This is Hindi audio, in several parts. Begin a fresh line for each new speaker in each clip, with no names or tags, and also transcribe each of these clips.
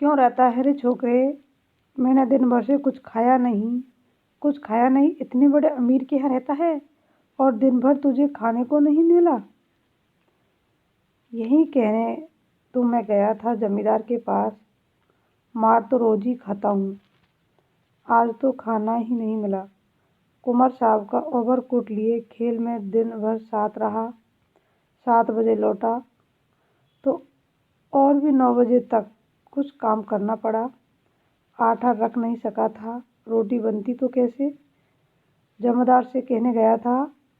क्यों रहता है रे छोकरे? मैंने दिन भर से कुछ खाया नहीं। इतने बड़े अमीर के यहाँ रहता है और दिन भर तुझे खाने को नहीं मिला। यही कहने तो मैं गया था जमींदार के पास। मार तो रोज ही खाता हूँ, आज तो खाना ही नहीं मिला। कुंवर साहब का ओवरकोट लिए खेल में दिन भर साथ रहा। 7 बजे लौटा तो और भी 9 बजे तक कुछ काम करना पड़ा। आटा रख नहीं सका था, रोटी बनती तो कैसे? जमींदार से कहने गया था।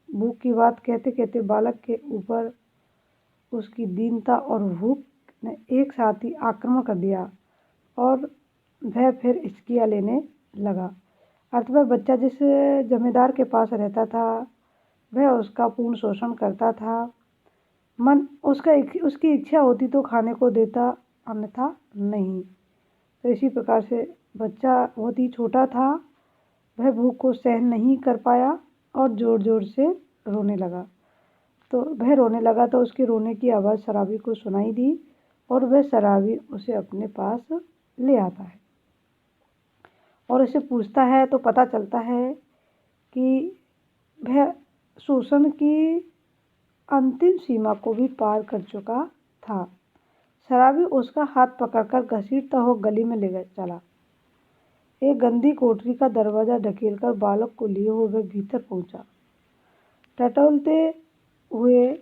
भूख की बात कहते कहते बालक के ऊपर उसकी दीनता और भूख ने एक साथ ही आक्रमण कर दिया और वह फिर हिचकियाँ लेने लगा। अथवा बच्चा जिस जमींदार के पास रहता था वह उसका पूर्ण शोषण करता था। मन उसकी इच्छा होती तो खाने को देता, अन्यथा नहीं। तो इसी प्रकार से बच्चा बहुत ही छोटा था, वह भूख को सहन नहीं कर पाया और ज़ोर ज़ोर से रोने लगा। तो वह रोने लगा तो उसके रोने की आवाज़ शराबी को सुनाई दी और वह शराबी उसे अपने पास ले आता है और उसे पूछता है तो पता चलता है कि वह शोषण की अंतिम सीमा को भी पार कर चुका था। शराबी उसका हाथ पकड़कर घसीटता हुआ गली में ले चला। एक गंदी कोठरी का दरवाज़ा ढकेलकर बालक को लिए हुए वह भीतर पहुंचा। टटोलते हुए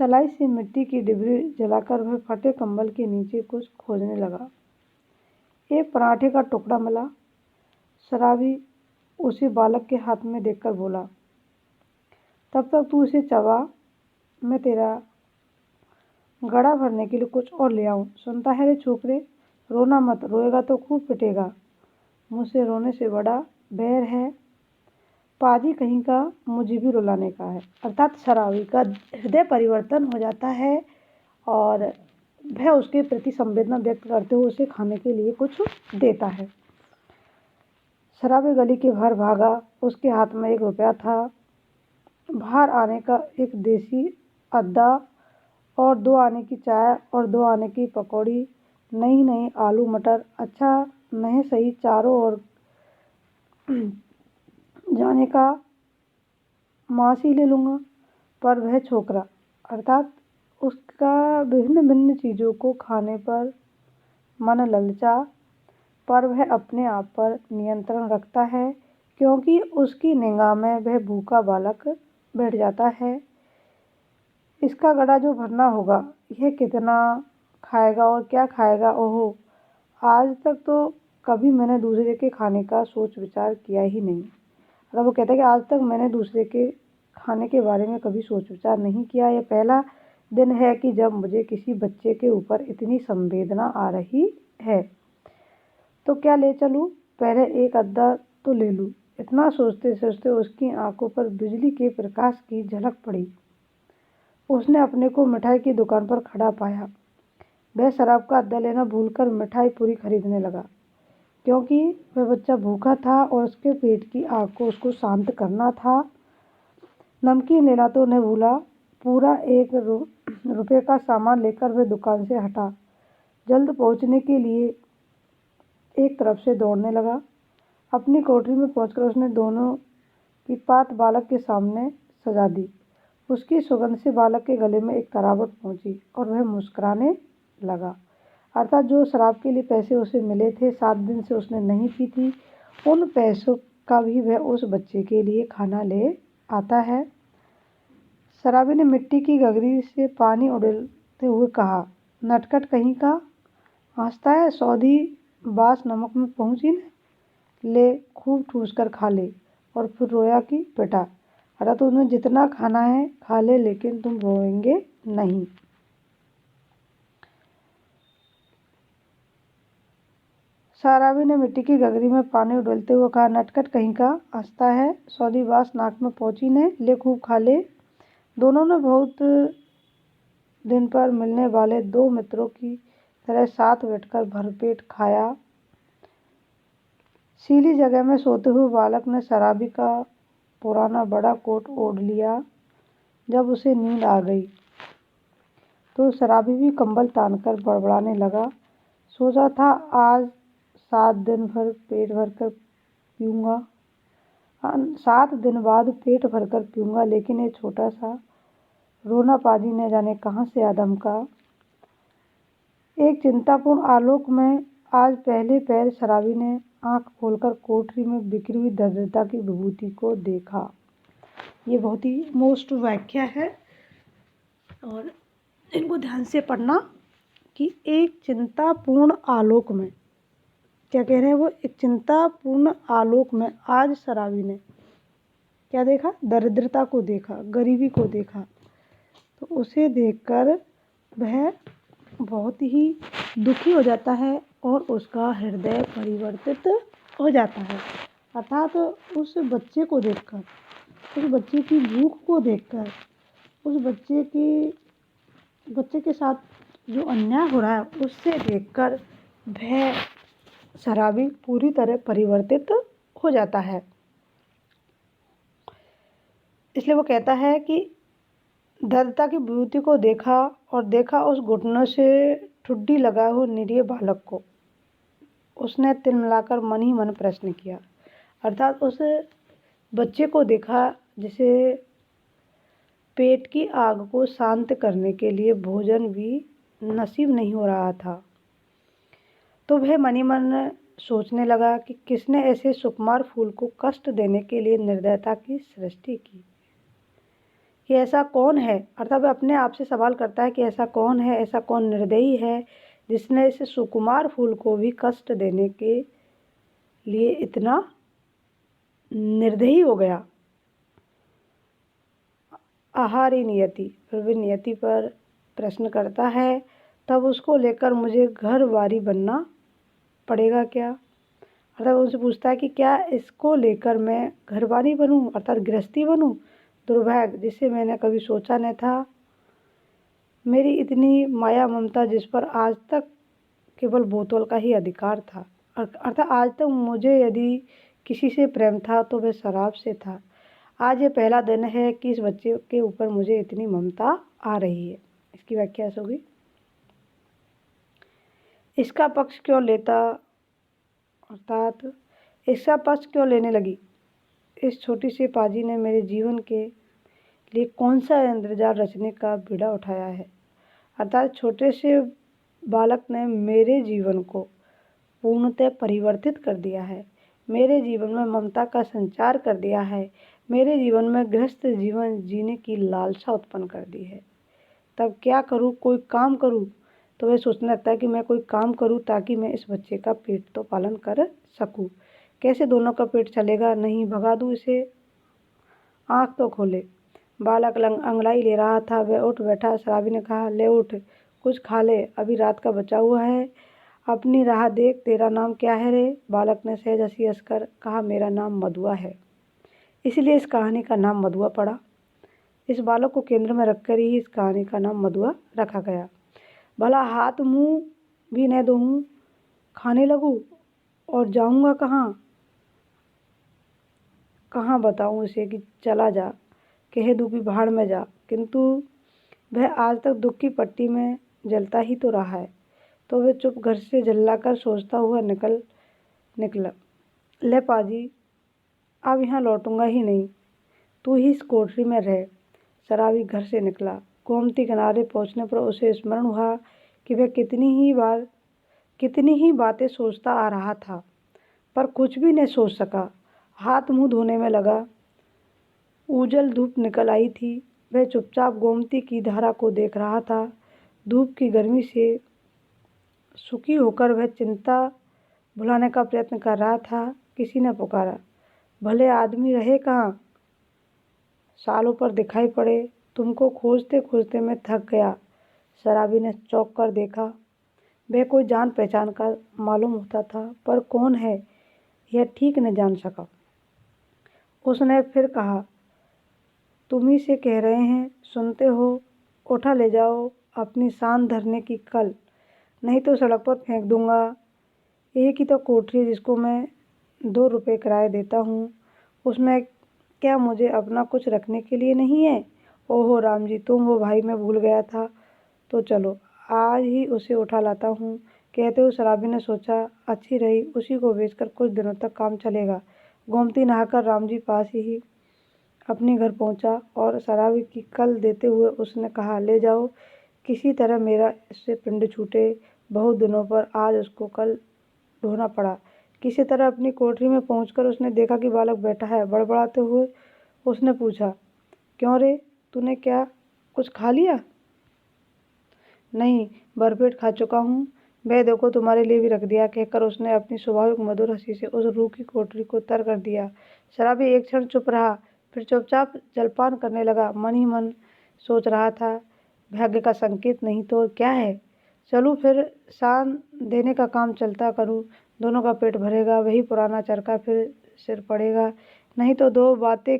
सलाई से मिट्टी की डिबरी जलाकर वह फटे कंबल के नीचे कुछ खोजने लगा। एक पराठे का टुकड़ा मिला। शराबी उसे बालक के हाथ में देखकर बोला, तब तक तू इसे चबा, मैं तेरा गड़ा भरने के लिए कुछ और ले आऊं। सुनता है रे छोकरे, रोना मत, रोएगा तो खूब पिटेगा। मुझसे रोने से बड़ा बैर है पाजी कहीं का, मुझे भी रुलाने का है। अर्थात शराबी का हृदय परिवर्तन हो जाता है और वह उसके प्रति संवेदना व्यक्त करते हुए उसे खाने के लिए कुछ देता है। शराबी गली के बाहर भागा। उसके हाथ में 1 रुपया था। बाहर आने का एक देसी अद्दा और 2 आने की चाय और 2 आने की पकौड़ी, नहीं आलू मटर, अच्छा नहीं सही चारों ओर जाने का मांस ही ले लूँगा। पर वह छोकरा अर्थात उसका विभिन्न भिन्न चीज़ों को खाने पर मन ललचा, पर वह अपने आप पर नियंत्रण रखता है क्योंकि उसकी निगाह में वह भूखा बालक बैठ जाता है। इसका गड़ा जो भरना होगा, यह कितना खाएगा और क्या खाएगा? ओहो, आज तक तो कभी मैंने दूसरे के खाने का सोच विचार किया ही नहीं। अगर वो कहता है कि आज तक मैंने दूसरे के खाने के बारे में कभी सोच विचार नहीं किया, यह पहला दिन है कि जब मुझे किसी बच्चे के ऊपर इतनी संवेदना आ रही है। तो क्या ले चलूँ? पहले एक अद्दा तो ले लूँ। इतना सोचते सोचते उसकी आंखों पर बिजली के प्रकाश की झलक पड़ी। उसने अपने को मिठाई की दुकान पर खड़ा पाया। वह शराब का अद्दा लेना भूलकर मिठाई पूरी खरीदने लगा क्योंकि वह बच्चा भूखा था और उसके पेट की आग को उसको शांत करना था। नमकीन लेना तो नहीं भूला। पूरा 1 रुपये का सामान लेकर वह दुकान से हटा। जल्द पहुंचने के लिए एक तरफ से दौड़ने लगा। अपनी कोठरी में पहुंचकर उसने दोनों की पात बालक के सामने सजा दी। उसकी सुगंध से बालक के गले में एक तरावट पहुंची और वह मुस्कुराने लगा। अर्थात जो शराब के लिए पैसे उसे मिले थे, 7 दिन से उसने नहीं पी थी, उन पैसों का भी वह उस बच्चे के लिए खाना ले आता है। शराबी ने मिट्टी की गगरी से पानी उड़ेलते हुए कहा, नटखट कहीं का, हंसता है, सौधी बास नमक में पहुंची न, ले खूब ठूस कर खा ले। और फिर रोया कि बेटा, अरे तुम्हें जितना खाना है खा ले, लेकिन तुम रोएंगे नहीं। शराबी ने मिट्टी की गगरी में पानी उड़ेलते हुए कहा, नटखट कहीं का, हंसता है, सौदी बास नाक में पहुंची ने, ले खूब खा ले। दोनों ने बहुत दिन पर मिलने वाले 2 मित्रों की तरह साथ बैठकर भरपेट खाया। सीली जगह में सोते हुए बालक ने शराबी का पुराना बड़ा कोट ओढ़ लिया। जब उसे नींद आ गई तो शराबी भी कंबल तानकर बड़बड़ाने लगा, सोचा था आज 7 दिन भर पेट भर कर पीऊँगा, 7 दिन बाद पेट भर कर पीऊँगा, लेकिन ये छोटा सा रोना पाजी ने जाने कहाँ से आ दमका। एक चिंतापूर्ण आलोक में आज पहले पैर शराबी ने आंख खोलकर कोठरी में बिखरी हुई दरिद्रता की विभूति को देखा। ये बहुत ही मोस्ट व्याख्या है और इनको ध्यान से पढ़ना कि एक चिंतापूर्ण आलोक में, क्या कह रहे हैं वो, एक चिंतापूर्ण आलोक में आज शराबी ने क्या देखा, दरिद्रता को देखा, गरीबी को देखा। तो उसे देखकर वह बहुत ही दुखी हो जाता है और उसका हृदय परिवर्तित हो जाता है। अर्थात उस बच्चे को देखकर, उस बच्चे की भूख को देखकर, उस बच्चे के साथ जो अन्याय हो रहा है उससे देखकर वह शराबी पूरी तरह परिवर्तित हो जाता है। इसलिए वो कहता है कि दरिद्रता की विभूति को देखा और देखा उस घुटनों से ठुड्डी लगा हुआ निरीह बालक को। उसने तिल मिलाकर मन ही मन प्रश्न किया, अर्थात उस बच्चे को देखा जिसे पेट की आग को शांत करने के लिए भोजन भी नसीब नहीं हो रहा था। तो वह मन ही मन सोचने लगा कि किसने ऐसे सुकुमार फूल को कष्ट देने के लिए निर्दयता की सृष्टि की, कि ऐसा कौन है। अर्थात वह अपने आप से सवाल करता है कि ऐसा कौन है, ऐसा कौन निर्दयी है जिसने इस सुकुमार फूल को भी कष्ट देने के लिए इतना निर्दयी हो गया। आहारी नियति, फिर भी नियति पर प्रश्न करता है, तब उसको लेकर मुझे घर वारी बनना पड़ेगा क्या। अर्थात उनसे पूछता है कि क्या इसको लेकर मैं घरवारी बनूं, अर्थात गृहस्थी बनूं। दुर्भाग्य, जिसे मैंने कभी सोचा न था। मेरी इतनी माया ममता जिस पर आज तक केवल बोतल का ही अधिकार था, अर्थात आज तक मुझे यदि किसी से प्रेम था तो वह शराब से था। आज ये पहला दिन है कि इस बच्चे के ऊपर मुझे इतनी ममता आ रही है। इसकी व्याख्या ऐसी होगी, इसका पक्ष क्यों लेता, अर्थात इसका पक्ष क्यों लेने लगी। इस छोटी सी पाजी ने मेरे जीवन के लिए कौन सा इंद्रजाल रचने का बीड़ा उठाया है। अर्थात छोटे से बालक ने मेरे जीवन को पूर्णतः परिवर्तित कर दिया है, मेरे जीवन में ममता का संचार कर दिया है, मेरे जीवन में गृहस्थ जीवन जीने की लालसा उत्पन्न कर दी है। तब क्या करूं, कोई काम करूं। तो वह सोचने लगता है कि मैं कोई काम करूं ताकि मैं इस बच्चे का पेट तो पालन कर सकूं। कैसे दोनों का पेट चलेगा, नहीं भगा दूं इसे। आँख तो खोले। बालक अंगड़ाई ले रहा था, वह उठ बैठा। शराबी ने कहा, ले उठ, कुछ खा ले, अभी रात का बचा हुआ है। अपनी राह देख, तेरा नाम क्या है रे। बालक ने सहज हंसी हंसकर कहा, मेरा नाम मधुआ है। इसलिए इस कहानी का नाम मधुआ पड़ा। इस बालक को केंद्र में रखकर ही इस कहानी का नाम मधुआ रखा गया। भला हाथ मुंह भी न धोऊं, खाने लगूं और जाऊंगा कहाँ। कहाँ बताऊं इसे कि चला जा, कह दूं कि भाड़ में जा। किंतु वह आज तक दुख की पट्टी में जलता ही तो रहा है। तो वह चुप घर से जल्लाकर सोचता हुआ निकला। ले पाजी, अब यहाँ लौटूंगा ही नहीं, तू ही इस कोठरी में रह। शराबी घर से निकला। गोमती किनारे पहुँचने पर उसे स्मरण हुआ कि वह कितनी ही बातें सोचता आ रहा था, पर कुछ भी नहीं सोच सका। हाथ मुंह धोने में लगा। उजल धूप निकल आई थी। वह चुपचाप गोमती की धारा को देख रहा था। धूप की गर्मी से सुखी होकर वह चिंता भुलाने का प्रयत्न कर रहा था। किसी ने पुकारा, भले आदमी रहे कहाँ, सालों पर दिखाई पड़े। तुमको खोजते खोजते मैं थक गया। शराबी ने चौंक कर देखा। वह कोई जान पहचान का मालूम होता था, पर कौन है यह ठीक न जान सका। उसने फिर कहा, तुम ही से कह रहे हैं, सुनते हो। उठा ले जाओ अपनी शान धरने की कल, नहीं तो सड़क पर फेंक दूंगा। एक ही तो कोठरी जिसको मैं 2 रुपये किराया देता हूँ, उसमें क्या मुझे अपना कुछ रखने के लिए नहीं है। ओहो राम जी, तुम वो भाई मैं भूल गया था। तो चलो आज ही उसे उठा लाता हूँ। कहते हुए शराबी ने सोचा, अच्छी रही, उसी को बेचकर कुछ दिनों तक काम चलेगा। गोमती नहाकर रामजी पास ही अपने घर पहुंचा और शराबी की कल देते हुए उसने कहा, ले जाओ, किसी तरह मेरा इससे पिंड छूटे। बहुत दिनों पर आज उसको कल ढोना पड़ा। किसी तरह अपनी कोठरी में पहुंचकर उसने देखा कि बालक बैठा है। बड़बड़ाते हुए उसने पूछा, क्यों रे, तूने क्या कुछ खा लिया? नहीं, भरपेट खा चुका हूँ। वह देखो, तुम्हारे लिए भी रख दिया, कहकर उसने अपनी स्वाभाविक मधुर हंसी से उस रूखी कोठरी को तर कर दिया। शराबी एक क्षण चुप रहा, फिर चुपचाप जलपान करने लगा। मन ही मन सोच रहा था, भाग्य का संकेत नहीं तो क्या है। चलूँ फिर शान देने का काम चलता करूँ, दोनों का पेट भरेगा, वही पुराना चरखा फिर सिर पड़ेगा। नहीं तो दो बातें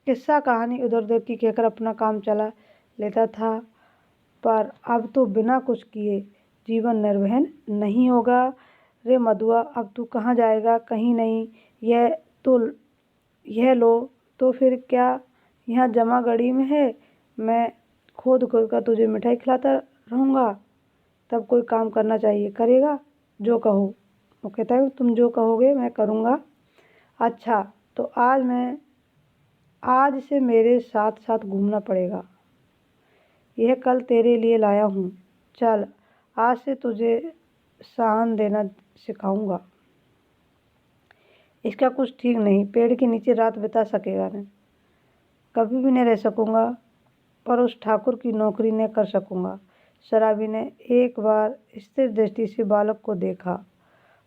किस्सा कहानी इधर उधर की कहकर अपना काम चला लेता था। पर अब तो बिना कुछ किए जीवन निर्वहन नहीं होगा। रे मधुआ, अब तू कहाँ जाएगा? कहीं नहीं। यह लो तो फिर क्या यहाँ जमा गड़ी में है? मैं खोद खोद कर तुझे मिठाई खिलाता रहूँगा। तब कोई काम करना चाहिए, करेगा जो कहो। वो कहता है, तुम जो कहोगे मैं करूँगा। अच्छा, तो आज से मेरे साथ साथ घूमना पड़ेगा। यह कल तेरे लिए लाया हूँ। चल, आज से तुझे शान देना सिखाऊंगा। इसका कुछ ठीक नहीं, पेड़ के नीचे रात बिता सकेगा नहीं, कभी भी नहीं रह सकूंगा, पर उस ठाकुर की नौकरी नहीं कर सकूंगा। शराबी ने एक बार स्थिर दृष्टि से बालक को देखा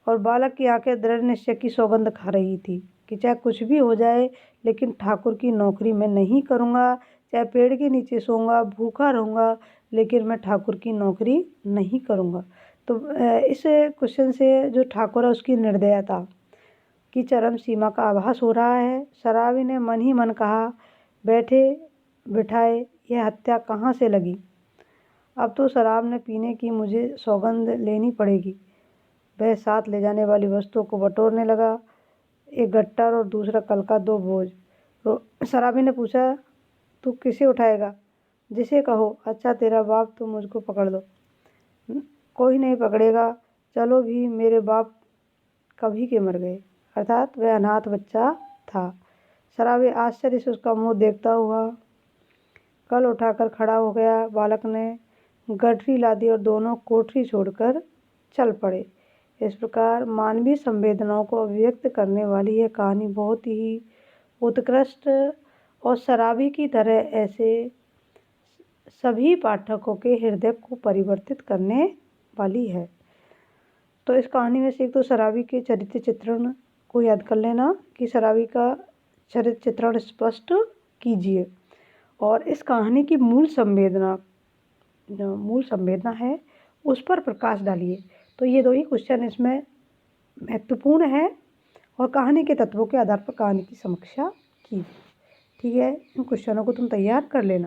और बालक की आंखें दृढ़ निश्चय की सौगंध खा रही थी कि चाहे कुछ भी हो जाए, लेकिन ठाकुर की नौकरी मैं नहीं करूँगा। चाहे पेड़ के नीचे सोऊंगा, भूखा रहूँगा, लेकिन मैं ठाकुर की नौकरी नहीं करूँगा। तो इस क्वेश्चन से जो ठाकुर है उसकी निर्दयता की चरम सीमा का आभास हो रहा है। शराबी ने मन ही मन कहा, बैठे बिठाए यह हत्या कहाँ से लगी? अब तो शराब ने पीने की मुझे सौगंध लेनी पड़ेगी। वह साथ ले जाने वाली वस्तुओं को बटोरने लगा, एक गट्टर और दूसरा कल का 2 बोझ। शराबी ने पूछा, तू किसे उठाएगा? जिसे कहो। अच्छा, तेरा बाप, तो मुझको पकड़ लो। कोई नहीं पकड़ेगा। चलो भी, मेरे बाप कभी के मर गए, अर्थात वह अनाथ बच्चा था। शराबी आश्चर्य से उसका मुंह देखता हुआ कल उठाकर खड़ा हो गया। बालक ने गठरी ला दी और दोनों कोठरी छोड़कर चल पड़े। इस प्रकार मानवीय संवेदनाओं को अभिव्यक्त करने वाली यह कहानी बहुत ही उत्कृष्ट और शराबी की तरह ऐसे सभी पाठकों के हृदय को परिवर्तित करने वाली है। तो इस कहानी में से एक तो शराबी के चरित्र चित्रण को याद कर लेना कि शराबी का चरित्र चित्रण स्पष्ट कीजिए, और इस कहानी की मूल संवेदना है उस पर प्रकाश डालिए। तो ये 2 ही क्वेश्चन इसमें महत्वपूर्ण है और कहानी के तत्वों के आधार पर कहानी की समीक्षा कीजिए। ठीक है, इन क्वेश्चनों को तुम तैयार कर लेना।